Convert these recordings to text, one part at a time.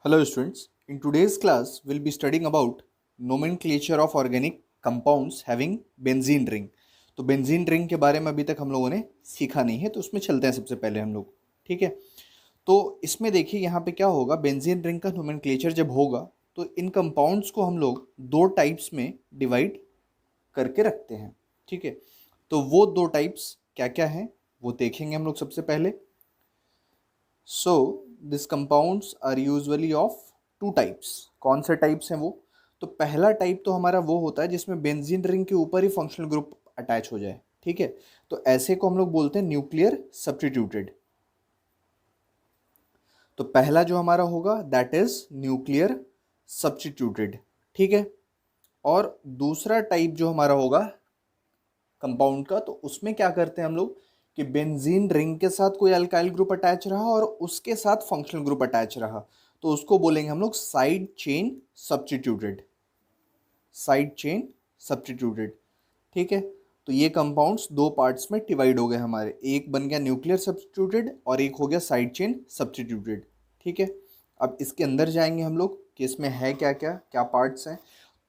Hello students, in today's class we'll be studying about nomenclature of organic compounds having benzene ring। तो benzene ring के बारे में अभी तक हम लोगों ने सीखा नहीं है, तो उसमें चलते हैं सबसे पहले हम लोग। ठीक है, तो इसमें देखिए यहाँ पे क्या होगा, बेंजीन रिंग का नोमेनक्लेचर जब होगा तो इन कंपाउंड्स को हम लोग दो टाइप्स में डिवाइड करके रखते हैं। ठीक है, तो वो दो टाइप्स क्या क्या हैं वो देखेंगे हम लोग सबसे पहले। So this compounds are usually of two types. कौन से टाइप्स हैं वो? तो पहला टाइप तो हमारा वो होता है जिसमें बेंजीन रिंग के ऊपर ही फंक्शनल ग्रुप अटैच हो जाए। ठीक है, तो ऐसे को हम लोग बोलते हैं न्यूक्लियर सब्स्टिट्यूटेड। तो पहला जो हमारा होगा दैट इज न्यूक्लियर सब्स्टिट्यूटेड। ठीक है, और दूसरा टाइप जो हमारा होगा कंपाउंड का, तो उसमें क्या करते हैं हम लोग कि बेंजीन रिंग के साथ कोई अल्काइल ग्रुप अटैच रहा और उसके साथ फंक्शनल ग्रुप अटैच रहा, तो उसको बोलेंगे हम लोग side chain substituted. Side chain substituted. ठीक है, तो ये कंपाउंड्स दो पार्ट्स में डिवाइड हो गए हमारे, एक बन गया न्यूक्लियर सब्स्टिट्यूटेड और एक हो गया साइड चेन सब्स्टिट्यूटेड। ठीक है, अब इसके अंदर जाएंगे हम लोग कि इसमें है क्या क्या क्या पार्ट्स हैं।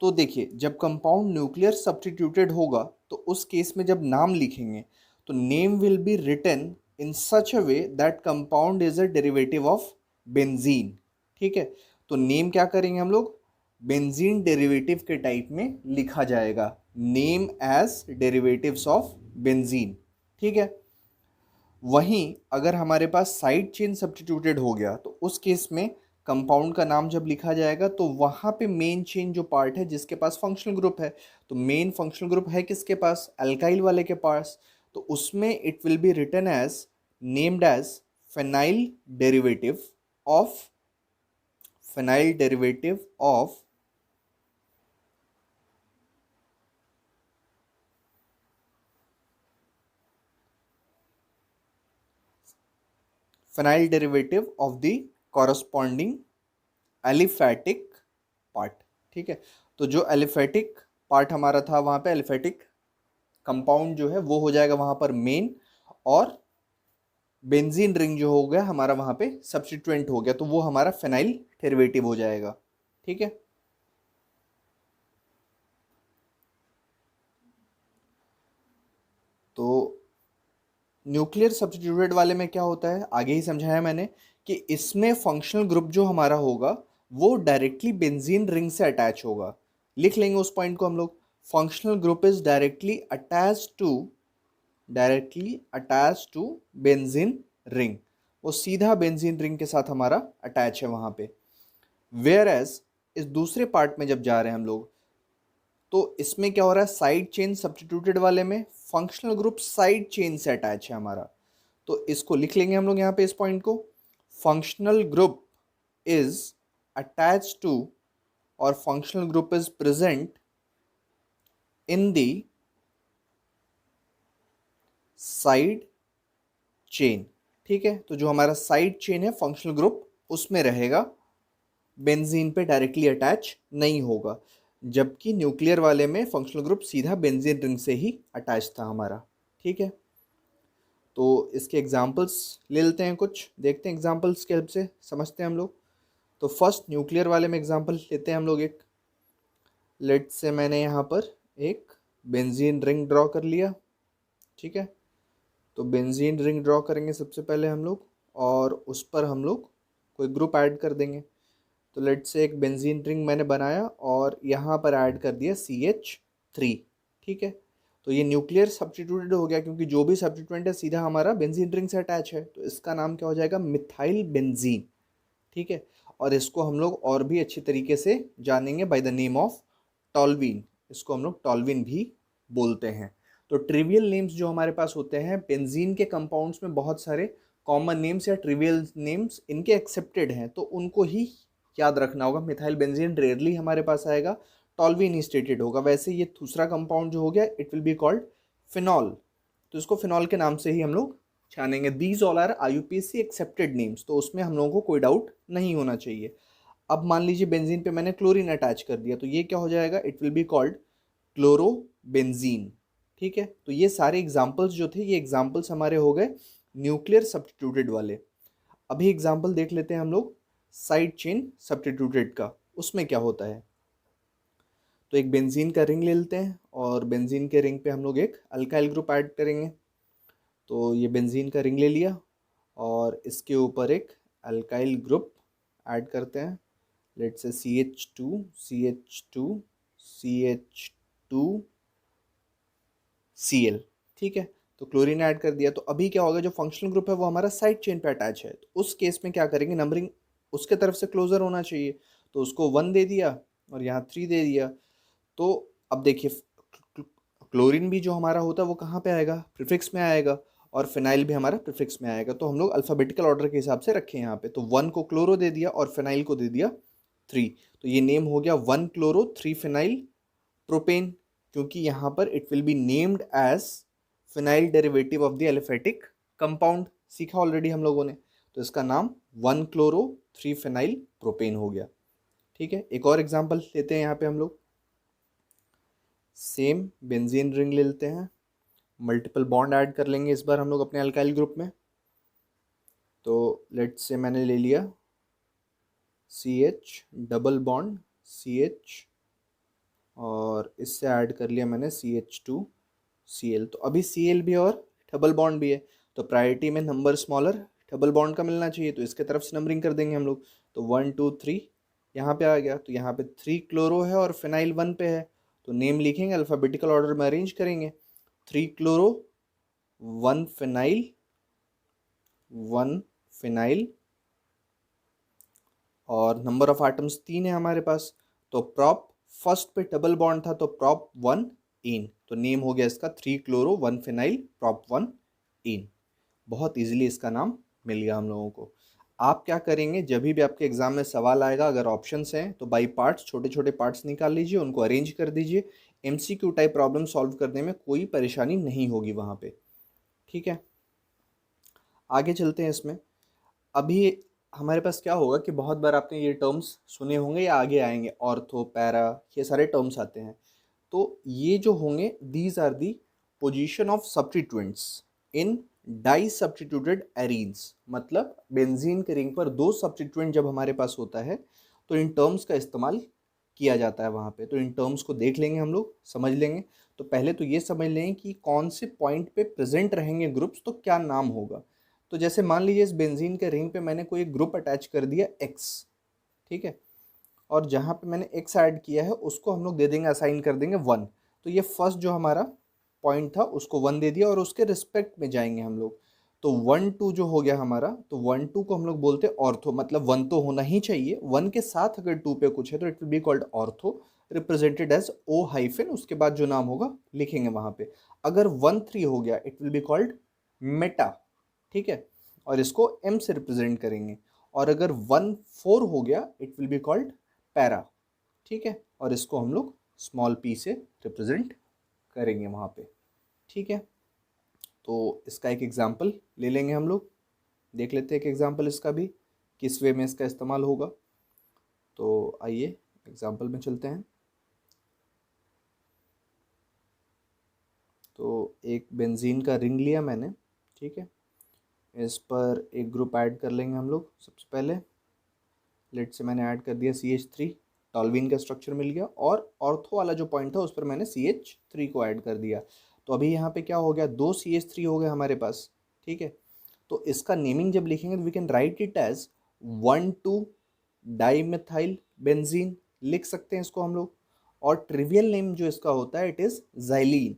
तो देखिए, जब कंपाउंड न्यूक्लियर सब्स्टिट्यूटेड होगा तो उस केस में जब नाम लिखेंगे तो name will be written in such a way that compound is a derivative of benzene. ठीक है, तो नेम क्या करेंगे हम लोग, बेंजीन डेरिवेटिव के टाइप में लिखा जाएगा, name as derivatives of benzene. ठीक है, वहीं अगर हमारे पास साइड चेन सब्स्टिट्यूटेड हो गया तो उस केस में कंपाउंड का नाम जब लिखा जाएगा तो वहाँ पे मेन चेन जो पार्ट है जिसके पास फंक्शनल ग्रुप है, तो मेन फंक्शनल ग्रुप है किसके पास, अल्काइल वाले के पास, तो उसमें it will be written as named as phenyl derivative of phenyl derivative of phenyl derivative of the corresponding aliphatic part. ठीक है, तो जो एलिफेटिक पार्ट हमारा था वहाँ पे एलिफेटिक कंपाउंड जो है वो हो जाएगा वहाँ पर मेन, और बेंजीन रिंग जो हो गया हमारा वहाँ पे सब्स्टिट्यूएंट हो गया, तो वो हमारा फेनाइल डेरिवेटिव हो जाएगा। ठीक है, तो न्यूक्लियर सब्स्टिट्यूटेड वाले में क्या होता है, आगे ही समझाया मैंने कि इसमें फंक्शनल ग्रुप जो हमारा होगा वो डायरेक्टली बेंजीन रिंग से अटैच होगा। लिख लेंगे उस पॉइंट को हम लोग, functional group is directly attach to benzene ring. वो सीधा बेंजीन रिंग के साथ हमारा अटैच है वहाँ पे। वेयर एज इस दूसरे पार्ट में जब जा रहे हैं हम लोग, तो इसमें क्या हो रहा है, साइड चेन सब्स्टिट्यूटेड वाले में फंक्शनल ग्रुप साइड चेन से अटैच है हमारा, तो इसको लिख लेंगे हम लोग यहाँ पे इस पॉइंट को, functional group is attach to और functional group is present in the side chain. ठीक है, तो जो हमारा साइड चेन है फंक्शनल ग्रुप उसमें रहेगा, बेंजीन पे डायरेक्टली अटैच नहीं होगा, जबकि न्यूक्लियर वाले में फंक्शनल ग्रुप सीधा बेंजीन रिंग से ही अटैच था हमारा। ठीक है, तो इसके एग्जांपल्स ले लेते हैं, कुछ देखते हैं एग्जांपल्स के हेल्प से समझते हैं हम लोग। तो फर्स्ट न्यूक्लियर वाले में एग्जांपल लेते हैं हम लोग एक, लेट से मैंने यहाँ पर एक बेंजीन रिंग ड्रॉ कर लिया। ठीक है, तो बेंजीन रिंग ड्रॉ करेंगे सबसे पहले हम लोग, और उस पर हम लोग कोई ग्रुप ऐड कर देंगे। तो लेट से एक बेंजीन रिंग मैंने बनाया और यहाँ पर ऐड कर दिया CH3। ठीक है, तो ये न्यूक्लियर सब्स्टिट्यूटेड हो गया क्योंकि जो भी सब्स्टिट्यूएंट है सीधा हमारा बेंजीन रिंग से अटैच है, तो इसका नाम क्या हो जाएगा, मिथाइल बेंजीन। ठीक है, और इसको हम लोग और भी अच्छी तरीके से जानेंगे बाय द नेम ऑफ टॉल्वीन। इसको हम लोग टॉल्वीन भी बोलते हैं। तो ट्रिवियल नेम्स जो हमारे पास होते हैं बेंजीन के कंपाउंड्स में, बहुत सारे कॉमन नेम्स या ट्रिवियल नेम्स इनके एक्सेप्टेड हैं, तो उनको ही याद रखना होगा। मिथाइल बेंजीन रेयरली हमारे पास आएगा, टॉल्वीन ही स्टेटेड होगा। वैसे ये दूसरा कंपाउंड जो हो गया it will be called phenol, तो इसको फिनॉल के नाम से ही हम लोग जानेंगे। These all are IUPAC accepted names, तो उसमें हम लोगों को कोई डाउट नहीं होना चाहिए। अब मान लीजिए बेंजीन पे मैंने क्लोरीन अटैच कर दिया, तो ये क्या हो जाएगा, it will be called chlorobenzene. ठीक है, तो ये सारे एग्जाम्पल्स जो थे ये एग्जाम्पल्स हमारे हो गए न्यूक्लियर सब्स्टिट्यूटेड वाले। अभी एग्जाम्पल देख लेते हैं हम लोग साइड चेन सब्स्टिट्यूटेड का, उसमें क्या होता है। तो एक बेंजीन का रिंग ले लेते हैं और बेंजीन के रिंग पे हम लोग एक अल्काइल ग्रुप ऐड करेंगे। तो ये बेंजीन का रिंग ले लिया और इसके ऊपर एक अल्काइल ग्रुप ऐड करते हैं। Let's say CH2 CH2 CH2 Cl, ठीक है। तो क्लोरीन ऐड कर दिया। तो अभी क्या होगा, जो फंक्शनल ग्रुप है वो हमारा साइड चेन पे अटैच है। तो उस केस में क्या करेंगे, नंबरिंग उसके तरफ से क्लोजर होना चाहिए, तो उसको 1 दे दिया और यहाँ 3 दे दिया। तो अब देखिए, क्लोरीन भी जो हमारा होता है वो कहाँ पे आएगा, प्रीफिक्स में आएगा, और फिनाइल भी हमारा प्रीफिक्स में आएगा। तो हम लोग अल्फ़ाबेटिकल ऑर्डर के हिसाब से रखें यहाँ पे। तो 1 को क्लोरो दे दिया और फिनाइल को दे दिया 3। तो ये नेम हो गया 1 क्लोरो 3 फिनाइल प्रोपेन, क्योंकि यहाँ पर it will be named as phenyl derivative of the aliphatic compound, सीखा ऑलरेडी हम लोगों ने। तो इसका नाम 1 क्लोरो 3 फिनाइल प्रोपेन हो गया, ठीक है। एक और एग्जांपल लेते हैं यहाँ पे हम लोग। सेम बेंजीन रिंग ले लेते हैं, मल्टीपल बॉन्ड ऐड कर लेंगे इस बार हम लोग अपने अल्काइल ग्रुप में। तो लेट्स से मैंने ले लिया CH डबल बॉन्ड CH और इससे ऐड कर लिया मैंने CH2 Cl। तो अभी Cl भी और डबल बॉन्ड भी है, तो प्रायोरिटी में नंबर स्मॉलर डबल बॉन्ड का मिलना चाहिए, तो इसके तरफ से नंबरिंग कर देंगे हम लोग। तो 1 2 3 यहाँ पे आ गया। तो यहाँ पे 3 क्लोरो है और फिनाइल 1 पे है, तो नेम लिखेंगे, अल्फ़ाबेटिकल ऑर्डर में अरेंज करेंगे। 3 क्लोरो 1 फिनाइल 1 फिनाइल, और नंबर ऑफ आइटम्स 3 है हमारे पास। तो प्रॉप फर्स्ट पे डबल बॉन्ड था, तो प्रॉप 1 इन, तो नेम हो गया इसका 3 क्लोरो 1 फिनाइल प्रॉप 1 इन। बहुत इजीली इसका नाम मिल गया हम लोगों को। आप क्या करेंगे, जब भी आपके एग्जाम में सवाल आएगा, अगर ऑप्शंस हैं तो बाई पार्ट्स छोटे छोटे पार्ट्स निकाल लीजिए, उनको अरेंज कर दीजिए। MCQ टाइप प्रॉब्लम सॉल्व करने में कोई परेशानी नहीं होगी वहाँ पे, ठीक है। आगे चलते हैं इसमें। अभी हमारे पास क्या होगा कि बहुत बार आपने ये टर्म्स सुने होंगे या आगे आएंगे, ऑर्थो पैरा, ये सारे टर्म्स आते हैं। तो ये जो होंगे, these are the position of substituents in di substituted arenes. मतलब बेंजीन के रिंग पर 2 सब्स्टिट्यूएंट जब हमारे पास होता है तो इन टर्म्स का इस्तेमाल किया जाता है वहाँ पे। तो इन टर्म्स को देख लेंगे हम लोग, समझ लेंगे। तो पहले तो ये समझ लेंगे कि कौन से पॉइंट पे प्रेजेंट रहेंगे ग्रुप्स, तो क्या नाम होगा। तो जैसे मान लीजिए इस बेंजीन के रिंग पे मैंने कोई ग्रुप अटैच कर दिया X, ठीक है, और जहाँ पे मैंने X ऐड किया है उसको हम लोग दे देंगे, असाइन कर देंगे 1। तो ये फर्स्ट जो हमारा पॉइंट था उसको 1 दे दिया और उसके रिस्पेक्ट में जाएंगे हम लोग। तो 1 2 जो हो गया हमारा, तो 1 2 को हम लोग बोलते हैं ऑर्थो, मतलब 1 तो होना ही चाहिए, 1 के साथ अगर 2 पे कुछ है तो it will be called ortho, represented as O hyphen, उसके बाद जो नाम होगा लिखेंगे वहाँ पे। अगर 1 3 हो गया it will be called Meta, ठीक है, और इसको M से रिप्रेजेंट करेंगे। और अगर 1 4 हो गया it will be called para, ठीक है, और इसको हम लोग स्मॉल p से रिप्रेजेंट करेंगे वहाँ पे, ठीक है। तो इसका एक एग्जांपल ले लेंगे हम लोग, देख लेते हैं एक एग्जांपल इसका भी किस वे में इसका इस्तेमाल होगा। तो आइए एग्जांपल में चलते हैं। तो एक बेंजीन का रिंग लिया मैंने, ठीक है, इस पर एक ग्रुप ऐड कर लेंगे हम लोग। सबसे पहले लेट से मैंने ऐड कर दिया CH3, टॉल्वीन का स्ट्रक्चर मिल गया, और ऑर्थो वाला जो पॉइंट था उस पर मैंने CH3 को ऐड कर दिया। तो अभी यहाँ पे क्या हो गया, 2 CH3 हो गए हमारे पास, ठीक है। तो इसका नेमिंग जब लिखेंगे तो we can write it as 1 2 dimethyl benzene, लिख सकते हैं इसको हम लोग। और ट्रिवियल नेम जो इसका होता है इट इज़ ज़ाइलीन,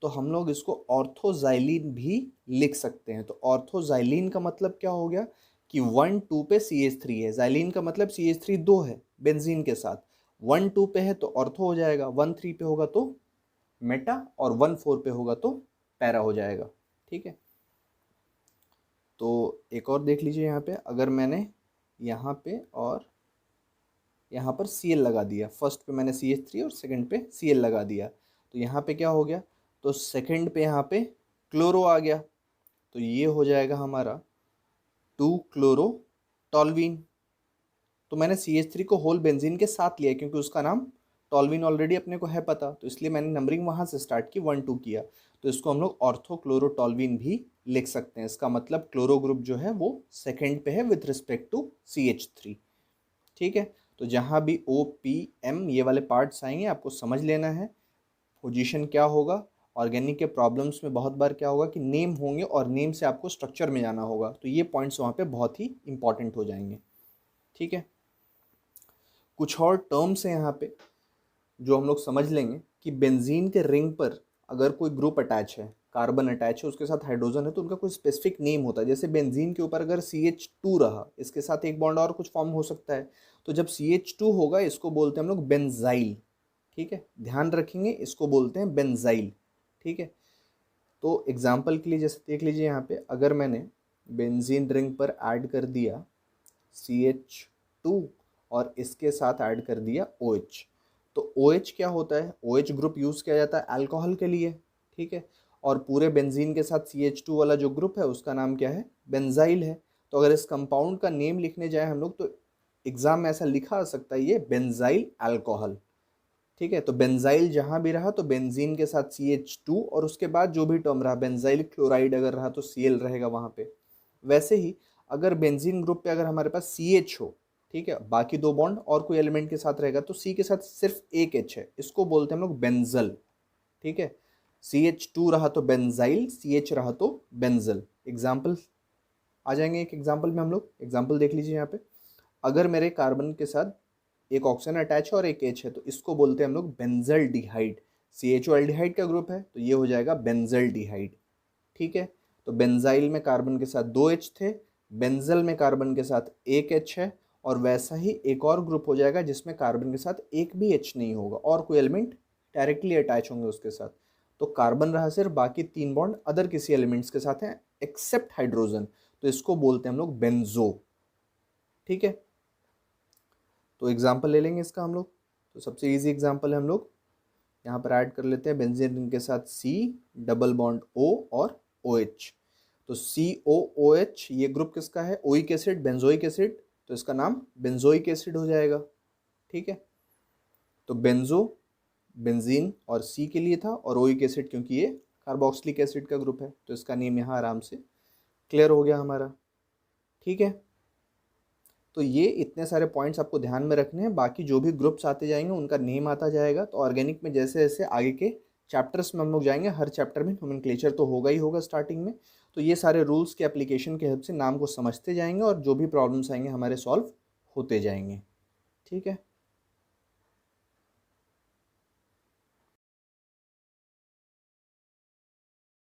तो हम लोग इसको ऑर्थोजाइलिन भी लिख सकते हैं। तो ऑर्थोजाइलिन का मतलब क्या हो गया कि 1 2 पे CH3 है, जाइलिन का मतलब CH3 2 है बेंजीन के साथ, 1 2 पे है तो ऑर्थो हो जाएगा, 1 3 पे होगा तो मेटा, और 1 4 पे होगा तो पैरा हो जाएगा, ठीक है। तो एक और देख लीजिए यहाँ पे, अगर मैंने यहाँ पे और यहाँ पर Cl लगा दिया, फर्स्ट पे मैंने CH3 और सेकंड पे Cl लगा दिया, तो यहाँ पे क्या हो गया, तो सेकंड पे यहाँ पे क्लोरो आ गया, तो ये हो जाएगा हमारा 2 क्लोरो टॉल्वीन। तो मैंने CH3 को होल बेंजीन के साथ लिया क्योंकि उसका नाम टॉल्वीन ऑलरेडी अपने को है पता, तो इसलिए मैंने नंबरिंग वहाँ से स्टार्ट की 1 2 किया। तो इसको हम लोग ऑर्थो क्लोरो टॉल्वीन भी लिख सकते हैं। इसका मतलब क्लोरो ग्रुप जो है वो सेकंड पे है विथ रिस्पेक्ट टू CH3, ठीक है। तो जहाँ भी O P M ये वाले पार्ट्स आएंगे आपको समझ लेना है पोजीशन क्या होगा। ऑर्गेनिक के प्रॉब्लम्स में बहुत बार क्या होगा कि नेम होंगे और नेम से आपको स्ट्रक्चर में जाना होगा, तो ये पॉइंट्स वहाँ पे बहुत ही इंपॉर्टेंट हो जाएंगे। ठीक है, कुछ और टर्म्स हैं यहाँ पे जो हम लोग समझ लेंगे कि बेंजीन के रिंग पर अगर कोई ग्रुप अटैच है, कार्बन अटैच है, उसके साथ हाइड्रोजन है, तो उनका कोई स्पेसिफिक नेम होता है। जैसे बेंजीन के ऊपर अगर CH2 रहा, इसके साथ एक बॉन्ड और कुछ फॉर्म हो सकता है, तो जब CH2 होगा इसको बोलते हैं हम लोग बेंजाइल। ठीक है, ध्यान रखेंगे इसको बोलते हैं बेंजाइल। ठीक है, तो एग्जाम्पल के लिए जैसे देख लीजिए यहाँ पे, अगर मैंने बेंजीन रिंग पर ऐड कर दिया CH2 और इसके साथ ऐड कर दिया OH, तो OH क्या होता है, OH ग्रुप यूज़ किया जाता है अल्कोहल के लिए। ठीक है, और पूरे बेंजीन के साथ CH2 वाला जो ग्रुप है उसका नाम क्या है, बेंजाइल है। तो अगर इस कंपाउंड का नेम लिखने जाए हम लोग तो एग्जाम में ऐसा लिखा आ सकता है ये बेंजाइल अल्कोहल। ठीक है, तो बेंजाइल जहां भी रहा तो बेंजीन के साथ CH2 और उसके बाद जो भी टर्म रहा, बेंजाइल क्लोराइड अगर रहा तो Cl रहेगा वहां पे। वैसे ही अगर बेंजीन ग्रुप पे अगर हमारे पास CH हो, ठीक है, बाकी दो बॉन्ड और कोई एलिमेंट के साथ रहेगा तो C के साथ सिर्फ एक H है, इसको बोलते हैं हम लोग बेंजल। ठीक है, CH2 रहा तो बेंजाइल, CH रहा तो बेंजल। एग्जाम्पल आ जाएंगे, एक एग्जाम्पल में हम लोग एग्जाम्पल देख लीजिए यहाँ पे। अगर मेरे कार्बन के साथ एक ऑक्सीजन अटैच है और एक H है तो इसको बोलते हैं हम लोग बेंजल डिहाइड। CHO एल्डिहाइड का ग्रुप है तो ये हो जाएगा बेंजल डिहाइड। ठीक है, तो बेंजाइल में कार्बन के साथ दो H थे, बेंजल में कार्बन के साथ एक H है, और वैसा ही एक और ग्रुप हो जाएगा जिसमें कार्बन के साथ एक भी H नहीं होगा और कोई एलिमेंट डायरेक्टली अटैच होंगे उसके साथ। तो कार्बन रहा सिर्फ, बाकी तीन बॉन्ड अदर किसी एलिमेंट्स के साथ हैं एक्सेप्ट हाइड्रोजन, तो इसको बोलते हैं हम लोग बेंजो। ठीक है, तो एग्जाम्पल ले लेंगे इसका हम लोग। तो सबसे इजी एग्जाम्पल है, हम लोग यहाँ पर ऐड कर लेते हैं बेंजीन रिंग के साथ C डबल बॉन्ड O और OH। तो COOH ये ग्रुप किसका है, ओइक एसिड, बेंजोइक एसिड, तो इसका नाम बेंजोइक एसिड हो जाएगा। ठीक है, तो बेंजो बेंजीन और C के लिए था, और ओइक एसिड क्योंकि ये कार्बोक्सिलिक एसिड का ग्रुप है तो इसका नेम यहाँ आराम से क्लियर हो गया हमारा। ठीक है, तो ये इतने सारे पॉइंट्स आपको ध्यान में रखने हैं, बाकी जो भी ग्रुप्स आते जाएंगे उनका नेम आता जाएगा। तो ऑर्गेनिक में जैसे जैसे आगे के चैप्टर्स में हम लोग जाएंगे, हर चैप्टर में नोमेनक्लेचर तो होगा ही होगा स्टार्टिंग में, तो ये सारे रूल्स के एप्लीकेशन के हेल्प से नाम को समझते जाएंगे और जो भी प्रॉब्लम्स आएंगे हमारे सॉल्व होते जाएंगे। ठीक है।